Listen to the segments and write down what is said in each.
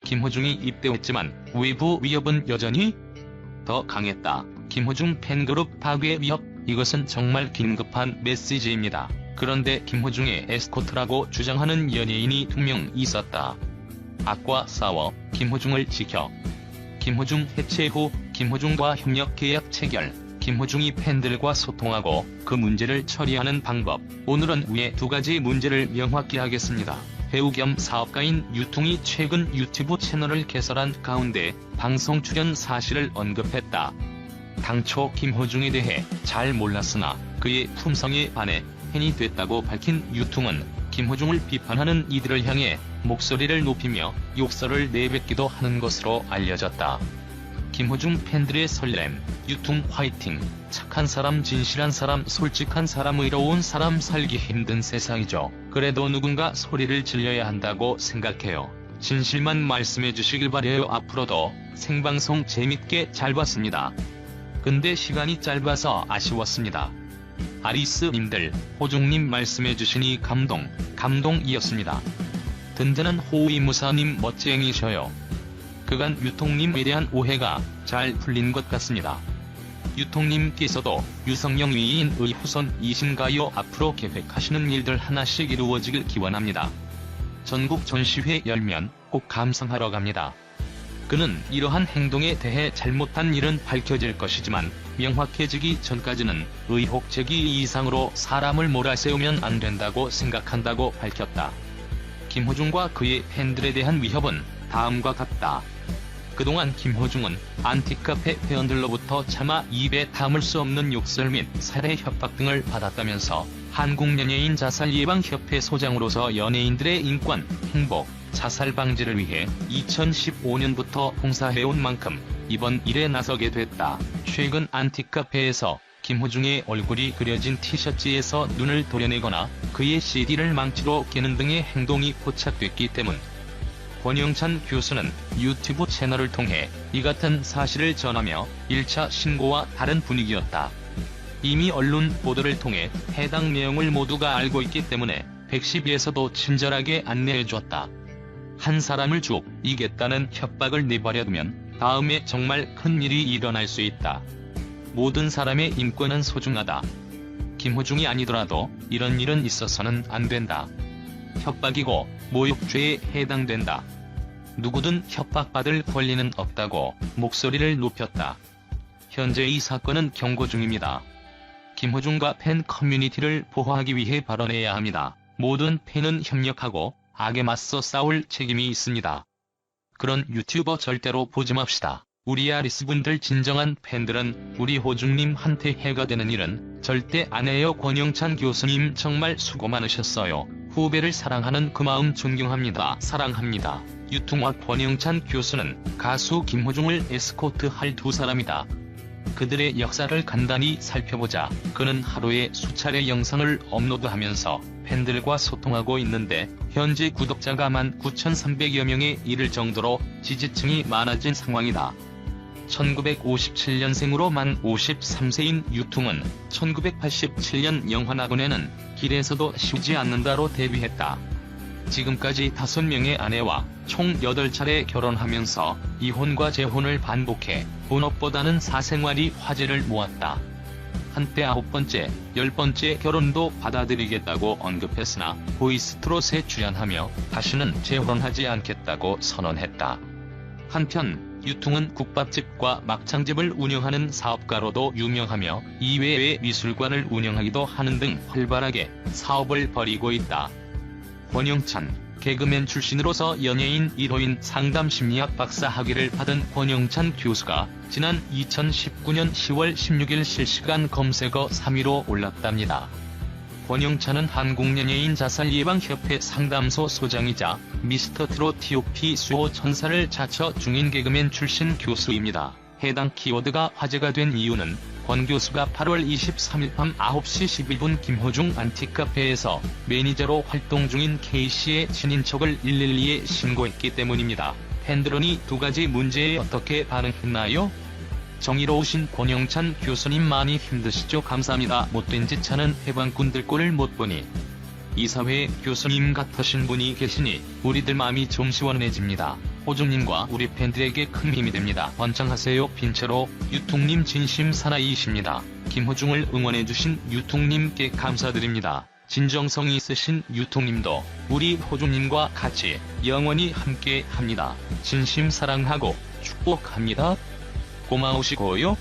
김호중이 입대했지만 외부 위협은 여전히 더 강했다. 김호중 팬그룹 파괴 위협, 이것은 정말 긴급한 메시지입니다. 그런데 김호중의 에스코트라고 주장하는 연예인이 2명 있었다. 악과 싸워 김호중을 지켜. 김호중 해체 후 김호중과 협력 계약 체결, 김호중이 팬들과 소통하고 그 문제를 처리하는 방법. 오늘은 위에 두 가지 문제를 명확히 하겠습니다. 배우 겸 사업가인 유퉁이 최근 유튜브 채널을 개설한 가운데 방송 출연 사실을 언급했다. 당초 김호중에 대해 잘 몰랐으나 그의 품성에 반해 팬이 됐다고 밝힌 유퉁은 김호중을 비판하는 이들을 향해 목소리를 높이며 욕설을 내뱉기도 하는 것으로 알려졌다. 김호중 팬들의 설렘, 유퉁 화이팅, 착한 사람, 진실한 사람, 솔직한 사람, 의로운 사람, 살기 힘든 세상이죠. 그래도 누군가 소리를 질러야 한다고 생각해요. 진실만 말씀해 주시길 바래요. 앞으로도 생방송 재밌게 잘 봤습니다. 근데 시간이 짧아서 아쉬웠습니다. 아리스님들, 호중님 말씀해 주시니 감동이었습니다. 든든한 호위무사님 멋쟁이셔요. 그간 유통님에 대한 오해가 잘 풀린 것 같습니다. 유통님께서도 유성영 위인의 후손이신가요? 앞으로 계획하시는 일들 하나씩 이루어지길 기원합니다. 전국 전시회 열면 꼭 감상하러 갑니다. 그는 이러한 행동에 대해 잘못한 일은 밝혀질 것이지만 명확해지기 전까지는 의혹 제기 이상으로 사람을 몰아세우면 안 된다고 생각한다고 밝혔다. 김호중과 그의 팬들에 대한 위협은 다음과 같다. 그동안 김호중은 안티카페 회원들로부터 차마 입에 담을 수 없는 욕설 및 살해 협박 등을 받았다면서 한국연예인 자살예방협회 소장으로서 연예인들의 인권, 행복, 자살 방지를 위해 2015년부터 봉사해온 만큼 이번 일에 나서게 됐다. 최근 안티카페에서 김호중의 얼굴이 그려진 티셔츠에서 눈을 도려내거나 그의 CD를 망치로 깨는 등의 행동이 포착됐기 때문. 권영찬 교수는 유튜브 채널을 통해 이 같은 사실을 전하며 1차 신고와 다른 분위기였다. 이미 언론 보도를 통해 해당 내용을 모두가 알고 있기 때문에 112에서도 친절하게 안내해줬다. 한 사람을 죽이겠다는 협박을 내버려두면 다음에 정말 큰 일이 일어날 수 있다. 모든 사람의 인권은 소중하다. 김호중이 아니더라도 이런 일은 있어서는 안 된다. 협박이고 모욕죄에 해당된다. 누구든 협박받을 권리는 없다고 목소리를 높였다. 현재 이 사건은 경고 중입니다. 김호중과 팬 커뮤니티를 보호하기 위해 발언해야 합니다. 모든 팬은 협력하고 악에 맞서 싸울 책임이 있습니다. 그런 유튜버 절대로 보지 맙시다. 우리 아리스분들, 진정한 팬들은 우리 호중님한테 해가 되는 일은 절대 안 해요. 권영찬 교수님 정말 수고 많으셨어요. 후배를 사랑하는 그 마음 존경합니다. 사랑합니다. 유퉁과 권영찬 교수는 가수 김호중을 에스코트할 두 사람이다. 그들의 역사를 간단히 살펴보자. 그는 하루에 수차례 영상을 업로드하면서 팬들과 소통하고 있는데 현재 구독자가 19,300여 명에 이를 정도로 지지층이 많아진 상황이다. 1957년생으로 만 53세인 유퉁은 1987년 영화나곤에는 길에서도 쉬지 않는다로 데뷔했다. 지금까지 5명의 아내와 총 8차례 결혼하면서 이혼과 재혼을 반복해 본업보다는 사생활이 화제를 모았다. 한때 9번째, 10번째 결혼도 받아들이겠다고 언급했으나 보이스트롯에 출연하며 다시는 재혼하지 않겠다고 선언했다. 한편 유퉁은 국밥집과 막창집을 운영하는 사업가로도 유명하며 이외에 미술관을 운영하기도 하는 등 활발하게 사업을 벌이고 있다. 권영찬, 개그맨 출신으로서 연예인 1호인 상담심리학 박사 학위를 받은 권영찬 교수가 지난 2019년 10월 16일 실시간 검색어 3위로 올랐답니다. 권영찬은 한국연예인 자살예방협회 상담소 소장이자 미스터트롯 TOP 수호 천사를 자처 중인 개그맨 출신 교수입니다. 해당 키워드가 화제가 된 이유는 권 교수가 8월 23일 밤 9시 11분 김호중 안티카페에서 매니저로 활동 중인 K씨의 친인척을 112에 신고했기 때문입니다. 팬들은 이 두 가지 문제에 어떻게 반응했나요? 정의로우신 권영찬 교수님 많이 힘드시죠? 감사합니다. 못된 짓 하는 해방꾼들 꼴을 못 보니 이사회 교수님 같으신 분이 계시니 우리들 마음이 좀 시원해집니다. 호중님과 우리 팬들에게 큰 힘이 됩니다. 번창하세요. 빈체로 유통님 진심 사나이이십니다. 김호중을 응원해주신 유통님께 감사드립니다. 진정성이 있으신 유통님도 우리 호중님과 같이 영원히 함께 합니다. 진심 사랑하고 축복합니다. 고마우시고요.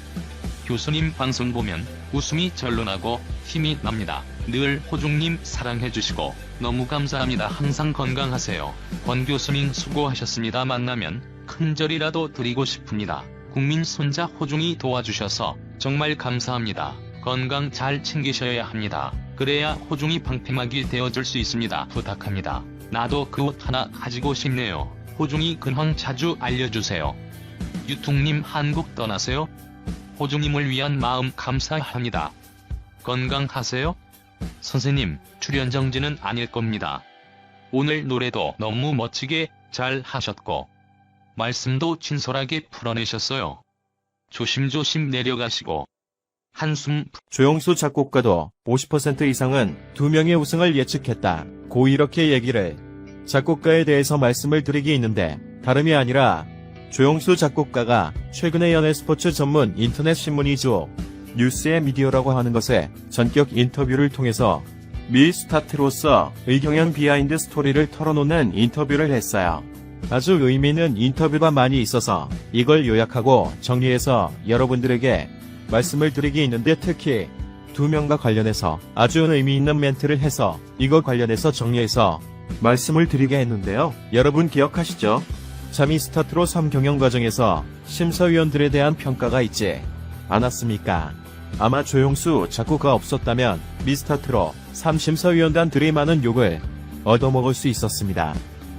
교수님 방송 보면 웃음이 절로 나고 힘이 납니다. 늘 호중님 사랑해주시고 너무 감사합니다. 항상 건강하세요. 권 교수님 수고하셨습니다. 만나면 큰 절이라도 드리고 싶습니다. 국민 손자 호중이 도와주셔서 정말 감사합니다. 건강 잘 챙기셔야 합니다. 그래야 호중이 방패막이 되어줄 수 있습니다. 부탁합니다. 나도 그 옷 하나 가지고 싶네요. 호중이 근황 자주 알려주세요. 유통님 한국 떠나세요? 호중님을 위한 마음 감사합니다. 건강하세요? 선생님, 출연 정지는 아닐 겁니다. 오늘 노래도 너무 멋지게 잘 하셨고 말씀도 진솔하게 풀어내셨어요. 조심조심 내려가시고 한숨. 조용수 작곡가도 50% 이상은 2명의 우승을 예측했다. 고 이렇게 얘기를 작곡가에 대해서 말씀을 드리기 있는데 다름이 아니라 조용수 작곡가가 최근에 연예 스포츠 전문 인터넷 신문이죠. 뉴스의 미디어라고 하는 것에 전격 인터뷰를 통해서 미 스타트로서 의경연 비하인드 스토리를 털어놓는 인터뷰를 했어요. 아주 의미 있는 인터뷰가 많이 있어서 이걸 요약하고 정리해서 여러분들에게 말씀을 드리기 있는데 특히 2명과 관련해서 아주 의미 있는 멘트를 해서 이거 관련해서 정리해서 말씀을 드리게 했는데요. 여러분 기억하시죠? 자, 미스터트롯 3 경영 과정에서 심사위원들에 대한 평가가 있지 않았습니까? 아마 조용수 작곡가 없었다면 미스터트롯 3 심사위원단들이 많은 욕을 얻어먹을 수 있었습니다.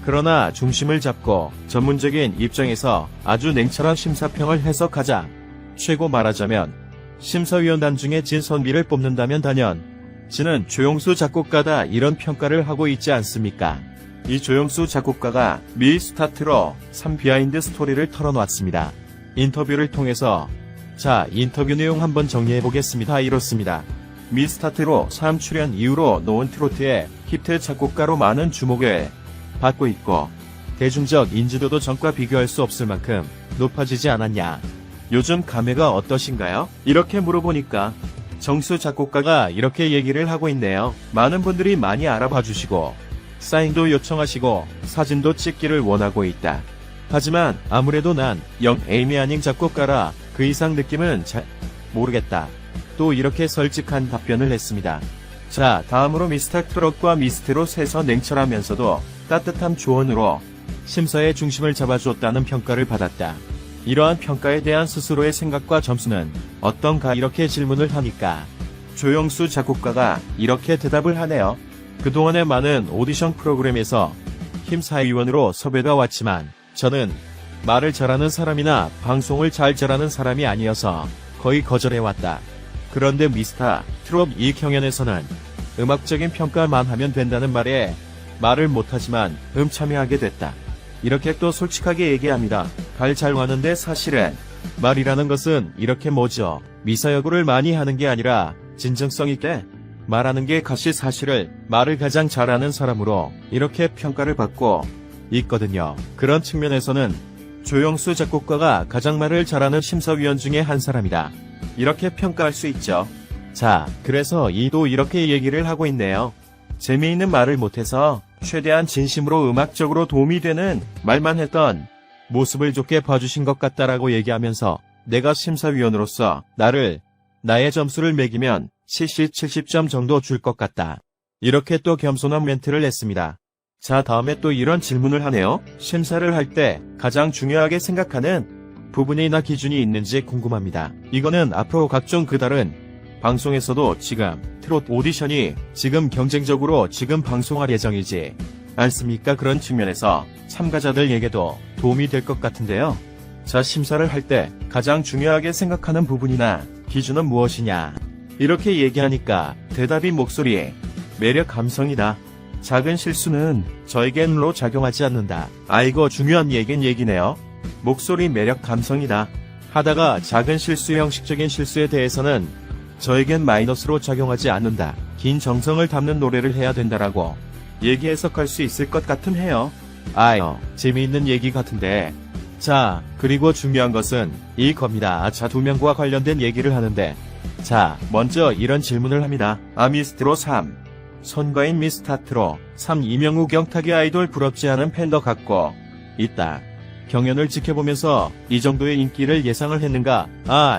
그러나 중심을 잡고 전문적인 입장에서 아주 냉철한 심사평을 해석하자 최고 말하자면 심사위원단 중에 진선미를 뽑는다면 단연 진은 조용수 작곡가다 이런 평가를 하고 있지 않습니까? 이 조용수 작곡가가 미 스타트롯 3 비하인드 스토리를 털어놨습니다. 인터뷰를 통해서 자, 인터뷰 내용 한번 정리해보겠습니다. 이렇습니다. 미 스타트롯 3 출연 이후로 놓은 트로트의 히트 작곡가로 많은 주목을 받고 있고 대중적 인지도도 전과 비교할 수 없을 만큼 높아지지 않았냐. 요즘 감회가 어떠신가요? 이렇게 물어보니까 정수 작곡가가 이렇게 얘기를 하고 있네요. 많은 분들이 많이 알아봐 주시고 사인도 요청하시고 사진도 찍기를 원하고 있다. 하지만 아무래도 난 영 에이미 아닌 작곡가라 그 이상 느낌은 잘 모르겠다. 또 이렇게 솔직한 답변을 했습니다. 자, 다음으로 미스터트롯과 미스트롯에서 냉철하면서도 따뜻한 조언으로 심사의 중심을 잡아주었다는 평가를 받았다. 이러한 평가에 대한 스스로의 생각과 점수는 어떤가 이렇게 질문을 하니까 조용수 작곡가가 이렇게 대답을 하네요. 그동안의 많은 오디션 프로그램에서 심사위원으로 섭외가 왔지만 저는 말을 잘하는 사람이나 방송을 잘 잘하는 사람이 아니어서 거의 거절해왔다. 그런데 미스터트롯 이 경연에서는 음악적인 평가만 하면 된다는 말에 말을 못하지만 참여하게 됐다. 이렇게 또 솔직하게 얘기합니다. 갈 잘 왔는데 사실은 말이라는 것은 이렇게 뭐죠? 미사여구를 많이 하는 게 아니라 진정성 있게 말하는 게 가시 사실을 말을 가장 잘하는 사람으로 이렇게 평가를 받고 있거든요. 그런 측면에서는 조용수 작곡가가 가장 말을 잘하는 심사위원 중에 한 사람이다. 이렇게 평가할 수 있죠. 자, 그래서 이도 이렇게 얘기를 하고 있네요. 재미있는 말을 못해서 최대한 진심으로 음악적으로 도움이 되는 말만 했던 모습을 좋게 봐주신 것 같다라고 얘기하면서 내가 심사위원으로서 나의 점수를 매기면 70점 정도 줄 것 같다. 이렇게 또 겸손한 멘트를 했습니다. 자, 다음에 또 이런 질문을 하네요. 심사를 할 때 가장 중요하게 생각하는 부분이나 기준이 있는지 궁금합니다. 이거는 앞으로 각종 그다른 방송에서도 지금 트롯 오디션이 지금 경쟁적으로 지금 방송할 예정이지 않습니까? 그런 측면에서 참가자들에게도 도움이 될 것 같은데요. 자, 심사를 할 때 가장 중요하게 생각하는 부분이나 기준은 무엇이냐? 이렇게 얘기하니까 대답이 목소리, 매력 감성이다. 작은 실수는 저에겐로 작용하지 않는다. 아이고, 중요한 얘기네요. 목소리, 매력 감성이다. 하다가 작은 실수, 형식적인 실수에 대해서는 저에겐 마이너스로 작용하지 않는다. 긴 정성을 담는 노래를 해야 된다라고 얘기 해석할 수 있을 것 같음 해요. 아유, 재미있는 얘기 같은데. 자, 그리고 중요한 것은 이겁니다. 자, 두 명과 관련된 얘기를 하는데, 자, 먼저 이런 질문을 합니다. 미스트로 3. 손과인 미스타트로 3. 이명우 경탁의 아이돌 부럽지 않은 팬더 갖고 있다. 경연을 지켜보면서 이 정도의 인기를 예상을 했는가?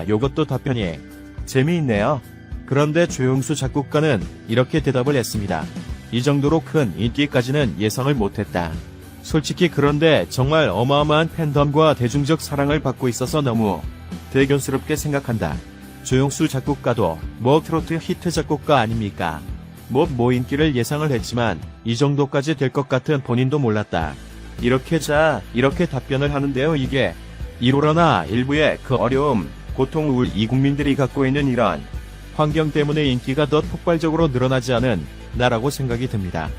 요것도 답변이 재미있네요. 그런데 조용수 작곡가는 이렇게 대답을 했습니다. 이 정도로 큰 인기까지는 예상을 못했다. 솔직히 그런데 정말 어마어마한 팬덤과 대중적 사랑을 받고 있어서 너무 대견스럽게 생각한다. 조용수 작곡가도 트로트 히트 작곡가 아닙니까? 인기를 예상을 했지만 이 정도까지 될 것 같은 본인도 몰랐다. 이렇게 답변을 하는데요. 이게 1호라나 일부의 그 어려움, 고통, 우울, 이 국민들이 갖고 있는 이런 환경 때문에 인기가 더 폭발적으로 늘어나지 않은 나라고 생각이 듭니다.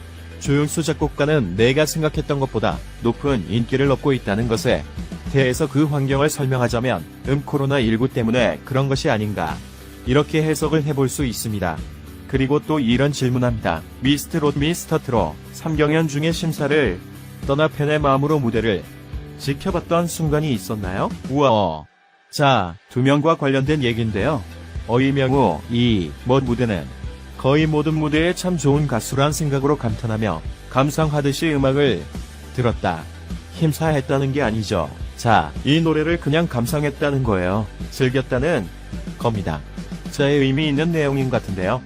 조용수 작곡가는 내가 생각했던 것보다 높은 인기를 얻고 있다는 것에 대해서 그 환경을 설명하자면 코로나19 때문에 그런 것이 아닌가, 이렇게 해석을 해볼 수 있습니다. 그리고 또 이런 질문합니다. 미스터트롯 3경연 중에 심사를 떠나 팬의 마음으로 무대를 지켜봤던 순간이 있었나요? 우와. 자, 두 명과 관련된 얘기인데요. 이명우, 무대는 거의 모든 무대에 참 좋은 가수란 생각으로 감탄하며 감상하듯이 음악을 들었다. 심사했다는 게 아니죠. 자, 이 노래를 그냥 감상했다는 거예요. 즐겼다는 겁니다. 자의 의미 있는 내용인 것 같은데요.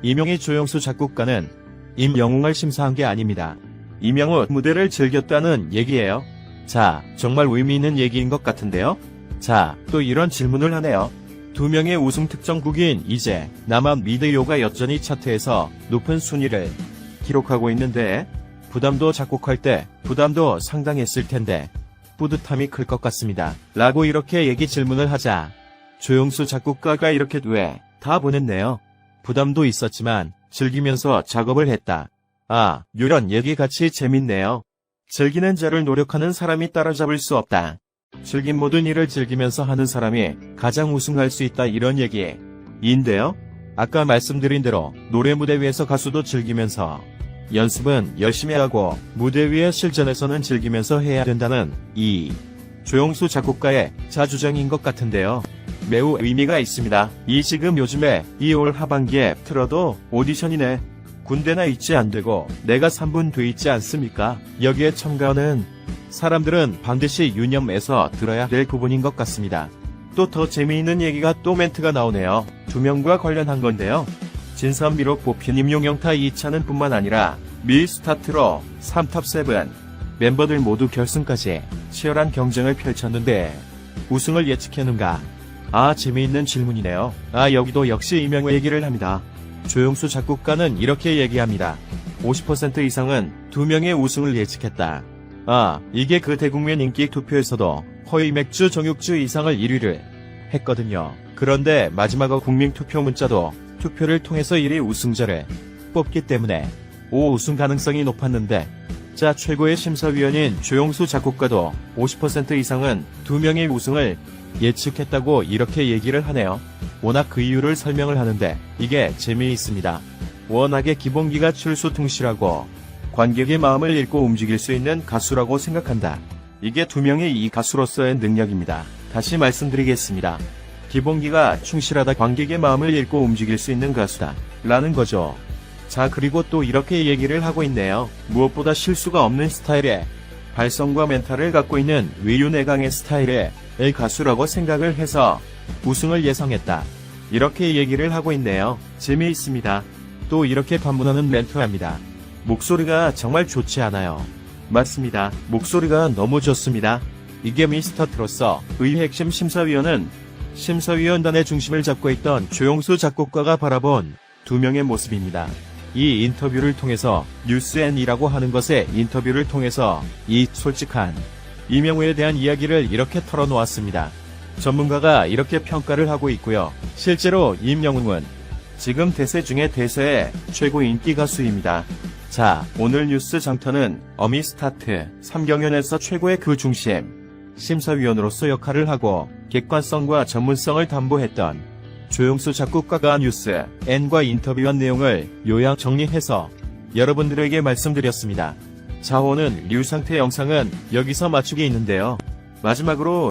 이명희 조용수 작곡가는 임영웅을 심사한 게 아닙니다. 이명우 무대를 즐겼다는 얘기예요. 자, 정말 의미 있는 얘기인 것 같은데요. 자, 또 이런 질문을 하네요. 두 명의 우승 특정국인 이제 남한 미드요가 여전히 차트에서 높은 순위를 기록하고 있는데 부담도 작곡할 때 부담도 상당했을 텐데 뿌듯함이 클 것 같습니다. 라고 이렇게 질문을 하자 조용수 작곡가가 이렇게 다 보냈네요. 부담도 있었지만 즐기면서 작업을 했다. 요런 얘기 같이 재밌네요. 즐기는 자를 노력하는 사람이 따라잡을 수 없다. 즐긴 모든 일을 즐기면서 하는 사람이 가장 우승할 수 있다, 이런 얘기인데요. 아까 말씀드린 대로 노래 무대 위에서 가수도 즐기면서 연습은 열심히 하고 무대 위의 실전에서는 즐기면서 해야 된다는 이 조용수 작곡가의 자주장인 것 같은데요. 매우 의미가 있습니다. 지금 요즘에 올 하반기에 틀어도 오디션이네. 군대나 있지 안 되고 내가 3분 돼 있지 않습니까? 여기에 참가하는 사람들은 반드시 유념해서 들어야 될 부분인 것 같습니다. 또 더 재미있는 얘기가 또 멘트가 나오네요. 두 명과 관련한 건데요. 진선미로 뽑힌 임용영타 2차는 뿐만 아니라 미스타트롯 3탑7 멤버들 모두 결승까지 치열한 경쟁을 펼쳤는데 우승을 예측했는가? 재미있는 질문이네요. 여기도 역시 이명우 얘기를 합니다. 조용수 작곡가는 이렇게 얘기합니다. 50% 이상은 두 명의 우승을 예측했다. 이게 그 대국민 인기 투표에서도 거의 맥주 정육주 이상을 1위를 했거든요. 그런데 마지막 국민 투표 문자도 투표를 통해서 1위 우승자를 뽑기 때문에 우승 가능성이 높았는데, 자, 최고의 심사위원인 조용수 작곡가도 50% 이상은 두 명의 우승을 예측했다고 이렇게 얘기를 하네요. 워낙 그 이유를 설명을 하는데 이게 재미있습니다. 워낙에 기본기가 출수퉁실하고 관객의 마음을 읽고 움직일 수 있는 가수라고 생각한다. 이게 두 명의 이 가수로서의 능력입니다. 다시 말씀드리겠습니다. 기본기가 충실하다, 관객의 마음을 읽고 움직일 수 있는 가수다 라는 거죠. 자, 그리고 또 이렇게 얘기를 하고 있네요. 무엇보다 실수가 없는 스타일의 발성과 멘탈을 갖고 있는 위유내강의 스타일의 가수라고 생각을 해서 우승을 예상했다. 이렇게 얘기를 하고 있네요. 재미있습니다. 또 이렇게 반문하는 멘트합니다. 목소리가 정말 좋지 않아요. 맞습니다. 목소리가 너무 좋습니다. 이게 미스터트롯의 핵심 심사위원은 심사위원단의 중심을 잡고 있던 조용수 작곡가가 바라본 두 명의 모습입니다. 이 인터뷰를 통해서 뉴스N이라고 하는 것의 인터뷰를 통해서 이 솔직한 이명우에 대한 이야기를 이렇게 털어놓았습니다. 전문가가 이렇게 평가를 하고 있고요. 실제로 임영웅은 지금 대세 중에 대세의 최고 인기 가수입니다. 자, 오늘 뉴스 장터는 어미스타트 3경연에서 최고의 그 중심 심사위원으로서 역할을 하고 객관성과 전문성을 담보했던 조용수 작곡가가 뉴스 N과 인터뷰한 내용을 요약 정리해서 여러분들에게 말씀드렸습니다. 자호는 류 상태 영상은 여기서 마치게 있는데요. 마지막으로